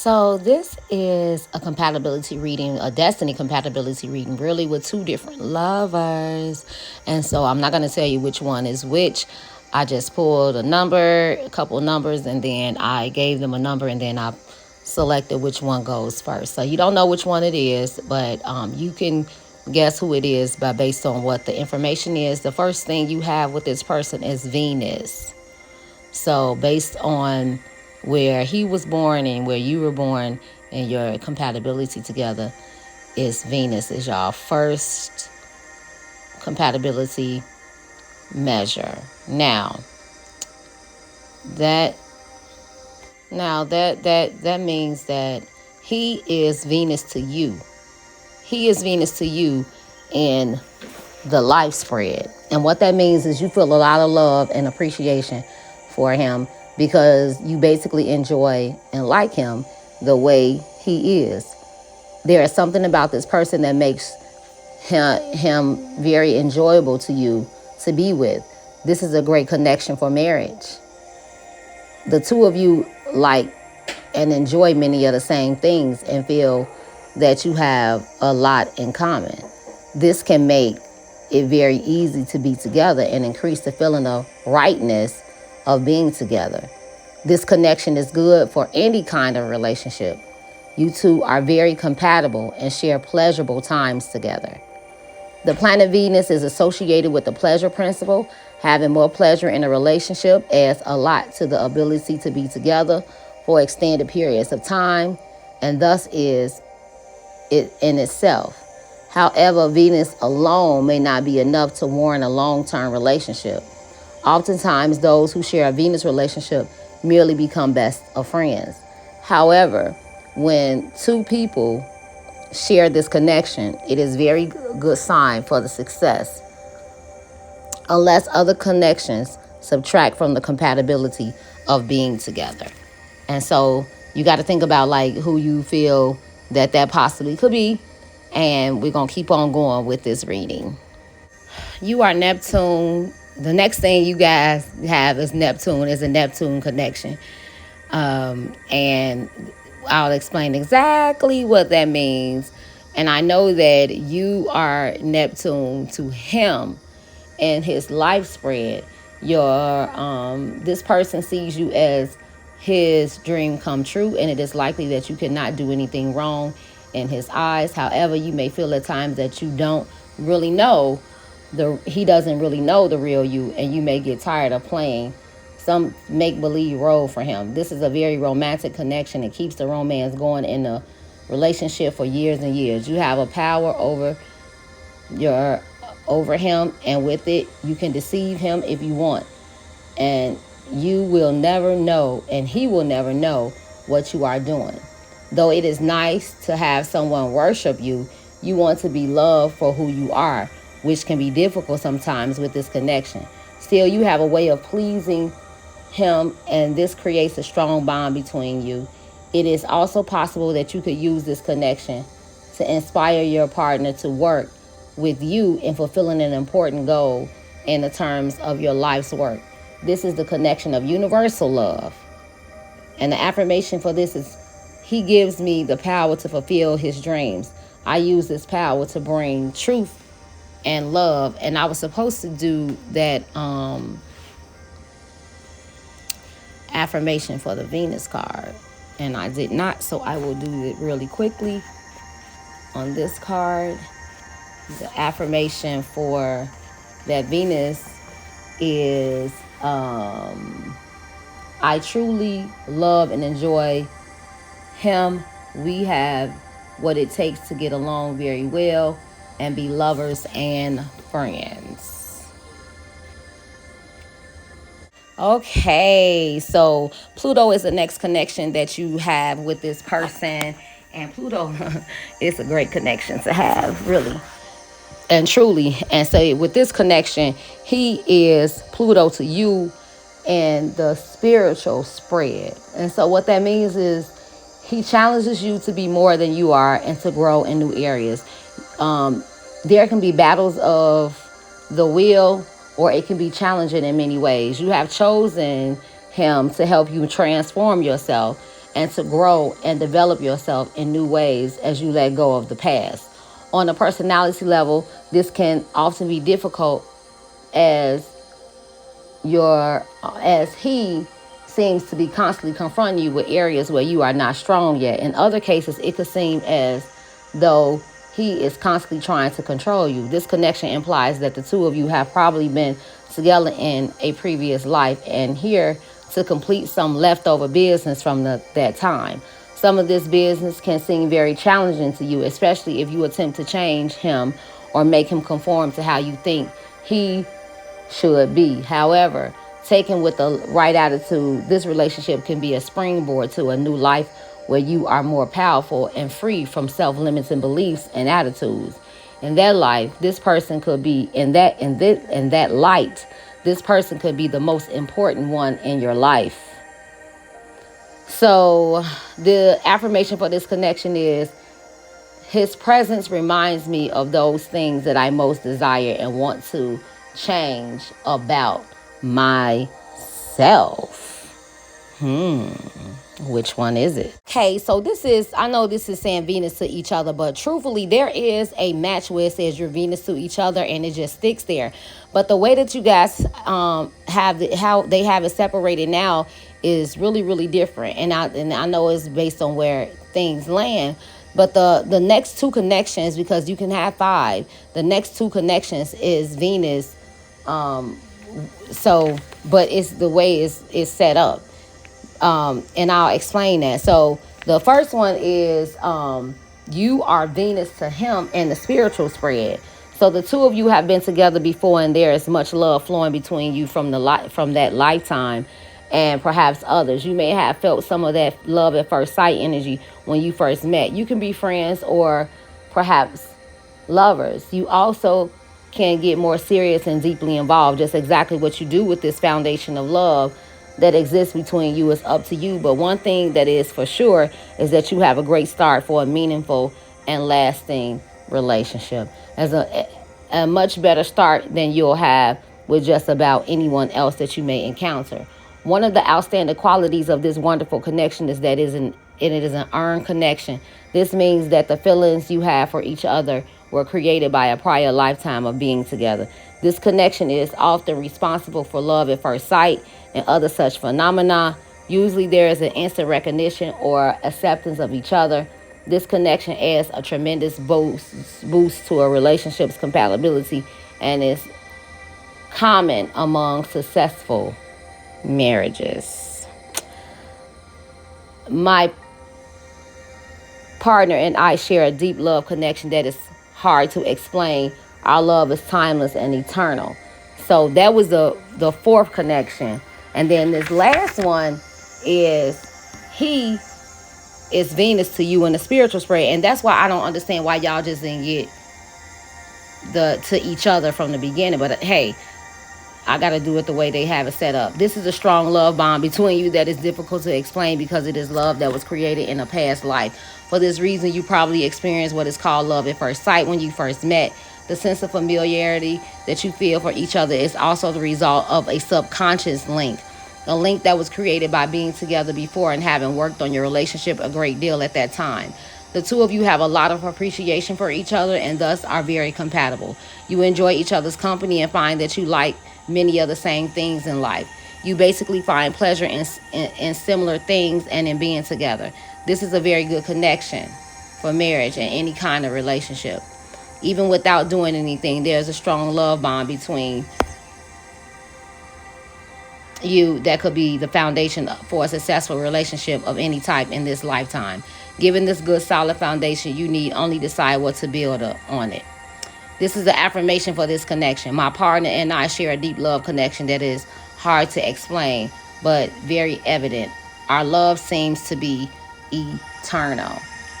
So this is a compatibility reading, a destiny compatibility reading, really with two different lovers. And so I'm not going to tell you which one is which. I just pulled a couple of numbers, and then I gave them a number, and then I selected which one goes first. So you don't know which one it is, but you can guess who it is by based on what the information is. The first thing you have with this person is Venus. So based on where he was born and where you were born and your compatibility together, is Venus is y'all first compatibility measure. That that means that he is Venus to you. He is Venus to you in the life spread. And what that means is you feel a lot of love and appreciation for him because you basically enjoy and like him the way he is. There is something about this person that makes him very enjoyable to you to be with. This is a great connection for marriage. The two of you like and enjoy many of the same things and feel that you have a lot in common. This can make it very easy to be together and increase the feeling of rightness of being together. This connection is good for any kind of relationship. You two are very compatible and share pleasurable times together. The planet Venus is associated with the pleasure principle. Having more pleasure in a relationship adds a lot to the ability to be together for extended periods of time, and thus is it in itself. However, Venus alone may not be enough to warrant a long-term relationship. Oftentimes, those who share a Venus relationship merely become best of friends. However, when two people share this connection, it is very good sign for the success, unless other connections subtract from the compatibility of being together. And so you got to think about like who you feel that possibly could be. And we're going to keep on going with this reading. You are Neptune. The next thing you guys have is Neptune, is a Neptune connection. And I'll explain exactly what that means. And I know that you are Neptune to him and his life spread. Your this person sees you as his dream come true, and it is likely that you cannot do anything wrong in his eyes. However, you may feel at times that you don't really know he doesn't really know the real you, and you may get tired of playing some make-believe role for him. This is a very romantic connection. It keeps the romance going in the relationship for years and years. You have a power over him, and with it you can deceive him if you want, and you will never know, and he will never know what you are doing. Though it is nice to have someone worship you, you want to be loved for who you are, which can be difficult sometimes with this connection. Still, you have a way of pleasing him, and this creates a strong bond between you. It is also possible that you could use this connection to inspire your partner to work with you in fulfilling an important goal in the terms of your life's work. This is the connection of universal love. And the affirmation for this is, he gives me the power to fulfill his dreams. I use this power to bring truth and love. And I was supposed to do that affirmation for the Venus card, and I did not, so I will do it really quickly on this card. The affirmation for that Venus is I truly love and enjoy him. We have what it takes to get along very well and be lovers and friends. Okay, so Pluto is the next connection that you have with this person. And Pluto is a great connection to have, really and truly. And so with this connection, he is Pluto to you and the spiritual spread. And so what that means is he challenges you to be more than you are and to grow in new areas. There can be battles of the will, or it can be challenging in many ways. You have chosen him to help you transform yourself and to grow and develop yourself in new ways as you let go of the past. On a personality level, this can often be difficult as as he seems to be constantly confronting you with areas where you are not strong yet. In other cases, it could seem as though he is constantly trying to control you. This connection implies that the two of you have probably been together in a previous life and here to complete some leftover business from that time. Some of this business can seem very challenging to you, especially if you attempt to change him or make him conform to how you think he should be. However, taken with the right attitude, this relationship can be a springboard to a new life where you are more powerful and free from self-limiting beliefs and attitudes. In that life, this person could be in that light, this person could be the most important one in your life. So, the affirmation for this connection is, his presence reminds me of those things that I most desire and want to change about myself. Which one is it? Okay, so I know this is saying Venus to each other, but truthfully, there is a match where it says you're Venus to each other and it just sticks there. But the way that you guys how they have it separated now is really, really different. And I know it's based on where things land. But the next two connections, because you can have 5, the next two connections is Venus. But it's the way it's set up. And I'll explain that. So the first one is you are Venus to him in the spiritual spread. So the two of you have been together before, and there is much love flowing between you from that lifetime, and perhaps others. You may have felt some of that love at first sight energy when you first met. You can be friends or perhaps lovers. You also can get more serious and deeply involved. Just exactly what you do with this foundation of love that exists between you is up to you. But one thing that is for sure is that you have a great start for a meaningful and lasting relationship. As a much better start than you'll have with just about anyone else that you may encounter. One of the outstanding qualities of this wonderful connection is that it is an earned connection. This means that the feelings you have for each other were created by a prior lifetime of being together. This connection is often responsible for love at first sight and other such phenomena. Usually there is an instant recognition or acceptance of each other. This connection adds a tremendous boost to a relationship's compatibility and is common among successful marriages. My partner and I share a deep love connection that is hard to explain. Our love is timeless and eternal. So that was the fourth connection. And then this last one is he is Venus to you in the spiritual spread. And that's why I don't understand why y'all just didn't get to each other from the beginning. But hey, I got to do it the way they have it set up. This is a strong love bond between you that is difficult to explain because it is love that was created in a past life. For this reason, you probably experienced what is called love at first sight when you first met. The sense of familiarity that you feel for each other is also the result of a subconscious link. A link that was created by being together before and having worked on your relationship a great deal at that time. The two of you have a lot of appreciation for each other and thus are very compatible. You enjoy each other's company and find that you like many of the same things in life. You basically find pleasure in similar things and in being together. This is a very good connection for marriage and any kind of relationship. Even without doing anything, there's a strong love bond between you that could be the foundation for a successful relationship of any type in this lifetime. Given this good solid foundation, you need only decide what to build on it. This is the affirmation for this connection. My partner and I share a deep love connection that is hard to explain, but very evident. Our love seems to be eternal.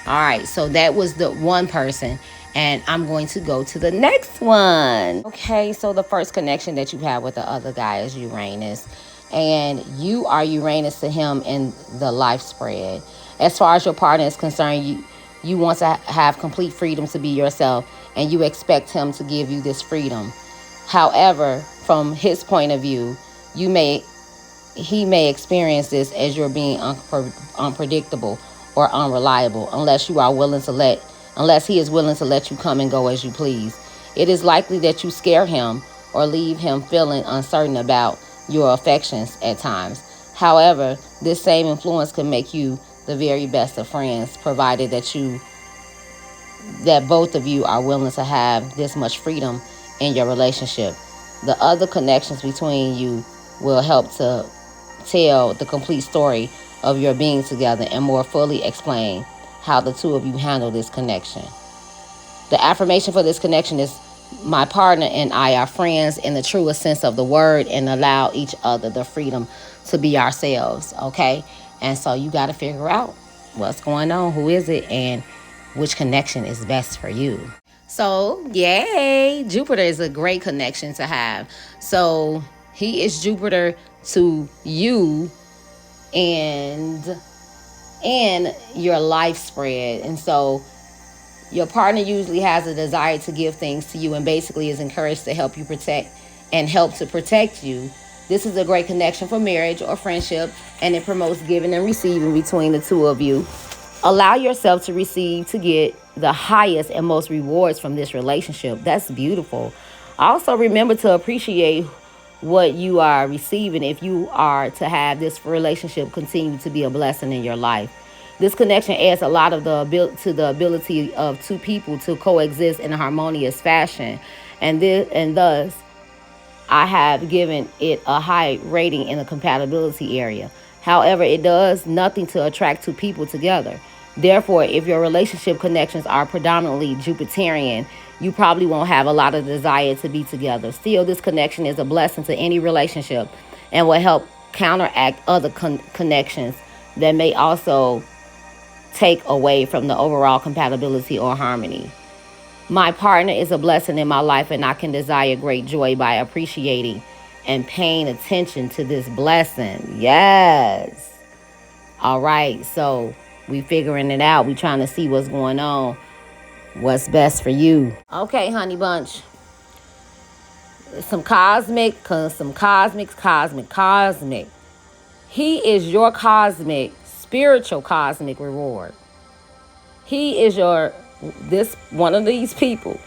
All right, so that was the one person, and I'm going to go to the next one. Okay, so the first connection that you have with the other guy is Uranus, and you are Uranus to him in the life spread. As far as your partner is concerned, you want to have complete freedom to be yourself, and you expect him to give you this freedom. However, from his point of view, you may he may experience this as you're being unpredictable or unreliable unless he is willing to let you come and go as you please. It is likely that you scare him or leave him feeling uncertain about your affections at times. However, this same influence can make you the very best of friends, provided that both of you are willing to have this much freedom in your relationship. The other connections between you will help to tell the complete story of your being together and more fully explain how the two of you handle this connection. The affirmation for this connection is, my partner and I are friends in the truest sense of the word and allow each other the freedom to be ourselves, okay? And so you got to figure out what's going on, who is it, and which connection is best for you. So, yay, Jupiter is a great connection to have. So, he is Jupiter to you and your life spread. And so, your partner usually has a desire to give things to you and basically is encouraged to help you protect and help to protect you. This is a great connection for marriage or friendship, and it promotes giving and receiving between the two of you. Allow yourself to receive to get the highest and most rewards from this relationship. That's beautiful. Also, remember to appreciate what you are receiving if you are to have this relationship continue to be a blessing in your life. This connection adds a lot of to the ability of two people to coexist in a harmonious fashion, and thus I have given it a high rating in the compatibility area. However, it does nothing to attract two people together. Therefore, if your relationship connections are predominantly Jupiterian, you probably won't have a lot of desire to be together. Still, this connection is a blessing to any relationship and will help counteract other connections that may also take away from the overall compatibility or harmony. My partner is a blessing in my life, and I can desire great joy by appreciating and paying attention to this blessing. Yes. All right. So we figuring it out. We trying to see what's going on. What's best for you. Okay, honey bunch. Some cosmic. He is your cosmic, spiritual cosmic reward. He is one of these people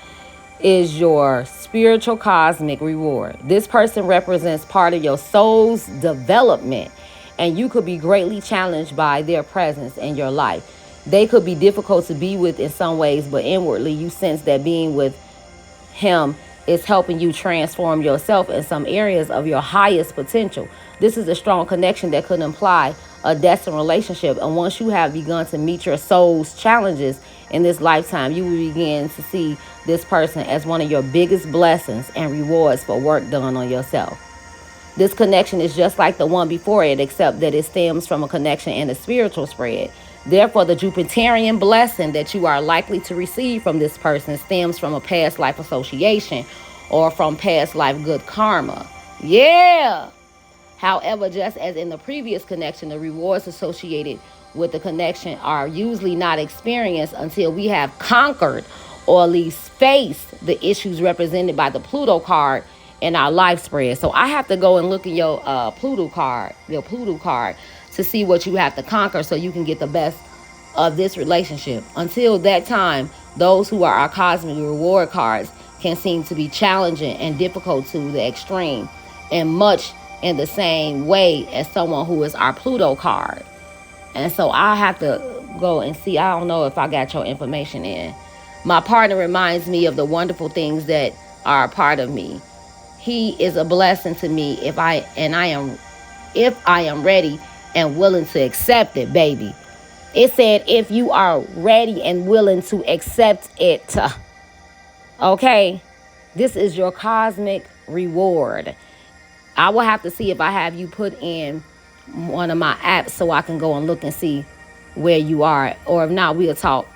is your spiritual cosmic reward. This person represents part of your soul's development, and you could be greatly challenged by their presence in your life. They could be difficult to be with in some ways, but inwardly you sense that being with him is helping you transform yourself in some areas of your highest potential. This is a strong connection that could imply a destined relationship. And once you have begun to meet your soul's challenges in this lifetime, you will begin to see this person as one of your biggest blessings and rewards for work done on yourself. This connection is just like the one before it, except that it stems from a connection in the spiritual spread. Therefore, the Jupiterian blessing that you are likely to receive from this person stems from a past life association or from past life good karma. Yeah. However, just as in the previous connection, the rewards associated with the connection are usually not experienced until we have conquered or at least faced the issues represented by the Pluto card in our life spread. So I have to go and look at your Pluto card, to see what you have to conquer so you can get the best of this relationship. Until that time, those who are our cosmic reward cards can seem to be challenging and difficult to the extreme, and much in the same way as someone who is our Pluto card. And so I have to go and see. I don't know if I got your information in. My partner reminds me of the wonderful things that are a part of me. He is a blessing to me if I am ready and willing to accept it, baby. It said if you are ready and willing to accept it. Okay? This is your cosmic reward. I will have to see if I have you put in one of my apps so I can go and look and see where you are. Or if not, we'll talk.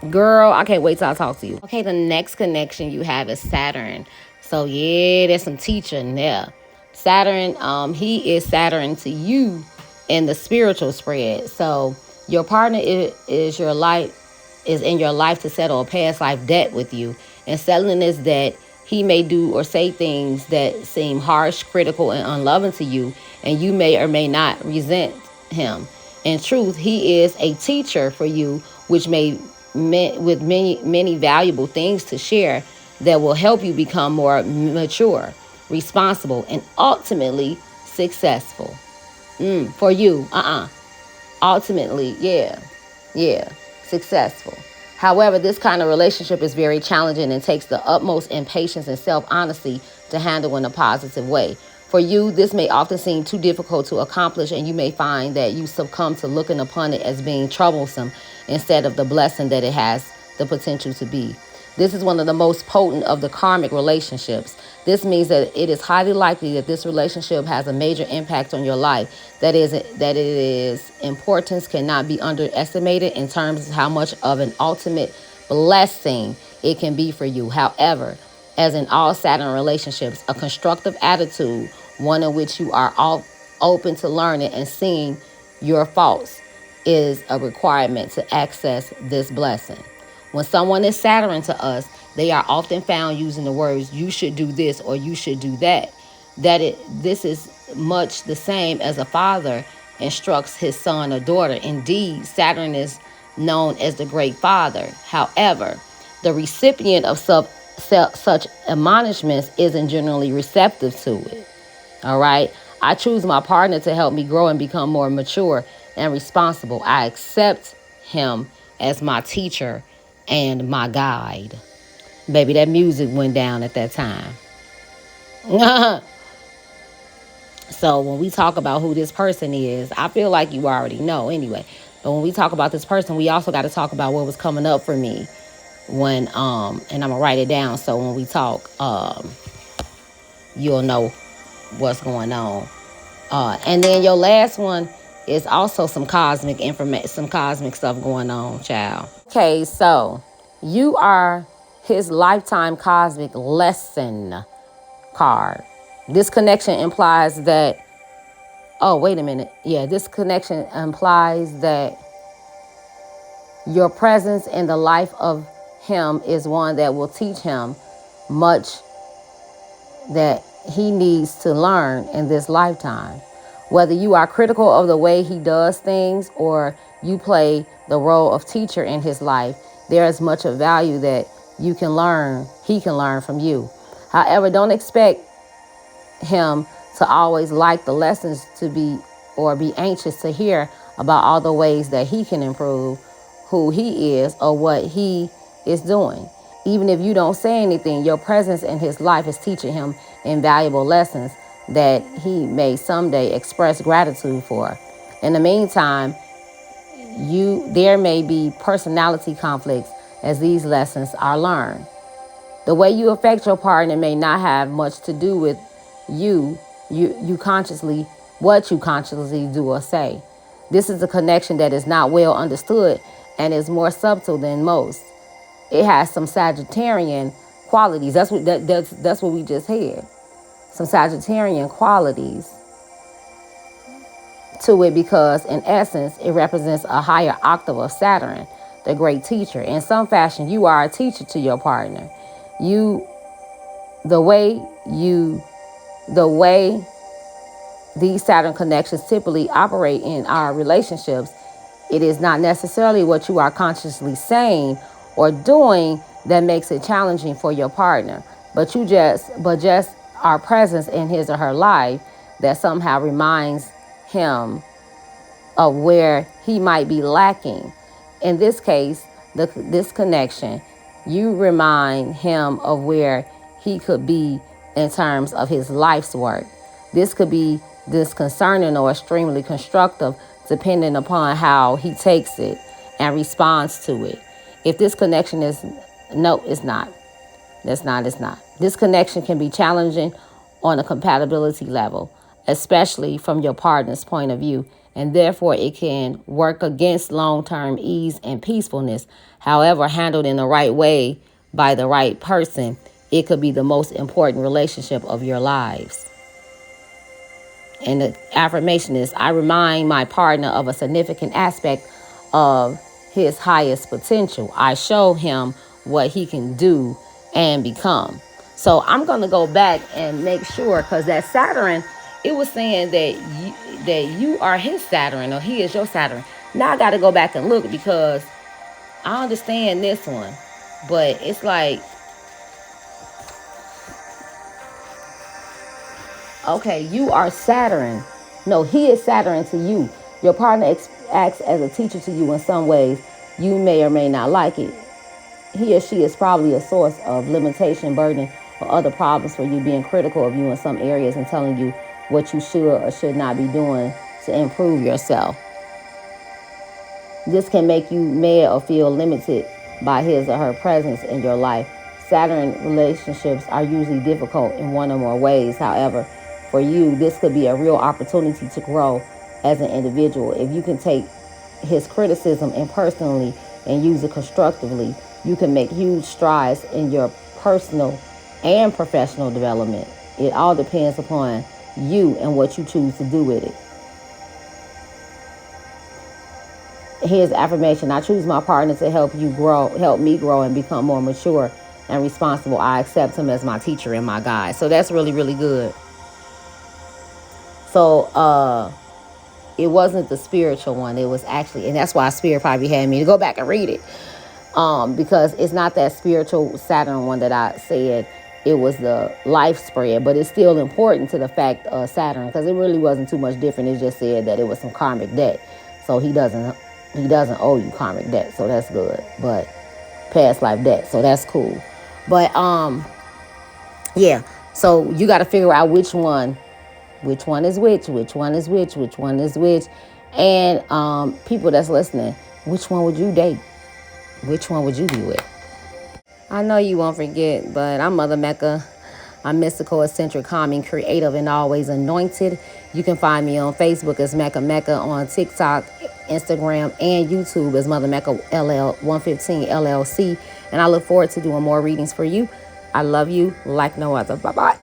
Girl, I can't wait till I talk to you. Okay, the next connection you have is Saturn. So yeah, there's some teaching there. Saturn, he is Saturn to you in the spiritual spread. So your partner is in your life to settle a past life debt with you. And settling this debt He may do or say things that seem harsh, critical, and unloving to you, and you may or may not resent him. In truth, he is a teacher for you, which may with many valuable things to share that will help you become more mature, responsible, and ultimately successful. For you, ultimately, yeah, successful. However, this kind of relationship is very challenging and takes the utmost impatience and self-honesty to handle in a positive way. For you, this may often seem too difficult to accomplish, and you may find that you succumb to looking upon it as being troublesome instead of the blessing that it has the potential to be. This is one of the most potent of the karmic relationships. This means that it is highly likely that this relationship has a major impact on your life. That it is importance cannot be underestimated in terms of how much of an ultimate blessing it can be for you. However, as in all Saturn relationships, a constructive attitude, one in which you are all open to learning and seeing your faults, is a requirement to access this blessing. When someone is Saturn to us, they are often found using the words "you should do this" or "you should do that." This is much the same as a father instructs his son or daughter. Indeed, Saturn is known as the Great Father. However, the recipient of such admonishments isn't generally receptive to it. All right. I choose my partner to help me grow and become more mature and responsible. I accept him as my teacher and my guide. Baby, that music went down at that time. So when we talk about who this person is, I feel like you already know anyway. But when we talk about this person, we also got to talk about what was coming up for me when and I'm gonna write it down so when we talk, you'll know what's going on. And then your last one is also some cosmic information, some cosmic stuff going on, child. Okay, so you are his lifetime cosmic lesson card. This connection implies that, oh, wait a minute. Yeah, this connection implies that your presence in the life of him is one that will teach him much that he needs to learn in this lifetime. Whether you are critical of the way he does things or you play the role of teacher in his life, there is much of value that he can learn from you. However, don't expect him to always like the lessons to be or be anxious to hear about all the ways that he can improve who he is or what he is doing. Even if you don't say anything, your presence in his life is teaching him invaluable lessons that he may someday express gratitude for. In the meantime, there may be personality conflicts as these lessons are learned. The way you affect your partner may not have much to do with you consciously, what you consciously do or say. This is a connection that is not well understood and is more subtle than most. It has some Sagittarian qualities. That's what we just had. Some Sagittarian qualities to it because in essence it represents a higher octave of Saturn, the great teacher. In some fashion, you are a teacher to your partner. The way these Saturn connections typically operate in our relationships, it is not necessarily what you are consciously saying or doing that makes it challenging for your partner, but just our presence in his or her life that somehow reminds him of where he might be lacking. In this case, this connection, you remind him of where he could be in terms of his life's work. This could be disconcerting or extremely constructive, depending upon how he takes it and responds to it. If this connection is, no, it's not. It's not. This connection can be challenging on a compatibility level, especially from your partner's point of view, and therefore it can work against long-term ease and peacefulness. However, handled in the right way by the right person, it could be the most important relationship of your lives. And the affirmation is, I remind my partner of a significant aspect of his highest potential. I show him what he can do and become. So I'm going to go back and make sure, because that Saturn, it was saying that you are his Saturn, or he is your Saturn. Now I got to go back and look, because I understand this one, but it's like, okay, you are Saturn. No, he is Saturn to you. Your partner acts as a teacher to you in some ways. You may or may not like it. He or she is probably a source of limitation, burden, or other problems for you, being critical of you in some areas and telling you what you should or should not be doing to improve yourself. This can make you mad or feel limited by his or her presence in your life. Saturn relationships are usually difficult in one or more ways. However, for you, this could be a real opportunity to grow as an individual. If you can take his criticism impersonally and use it constructively, you can make huge strides in your personal and professional development. It all depends upon you and what you choose to do with it. Here's affirmation: I choose my partner to help me grow and become more mature and responsible. I accept him as my teacher and my guide. So that's really, really good. So it wasn't the spiritual one. It was actually, and that's why Spirit probably had me to go back and read it. Because it's not that spiritual Saturn one that I said. It was the life spread, but it's still important to the fact of Saturn, because it really wasn't too much different. It just said that it was some karmic debt. So he doesn't owe you karmic debt, so that's good. But past life debt, so that's cool. But yeah. So you got to figure out which one is which one is which one is which. And people that's listening, which one would you date? Which one would you be with? I know you won't forget, but I'm Mother Mecca. I'm mystical, eccentric, calming, creative, and always anointed. You can find me on Facebook as Mecca Mecca, on TikTok, Instagram, and YouTube as Mother Mecca LL 115 LLC. And I look forward to doing more readings for you. I love you like no other. Bye-bye.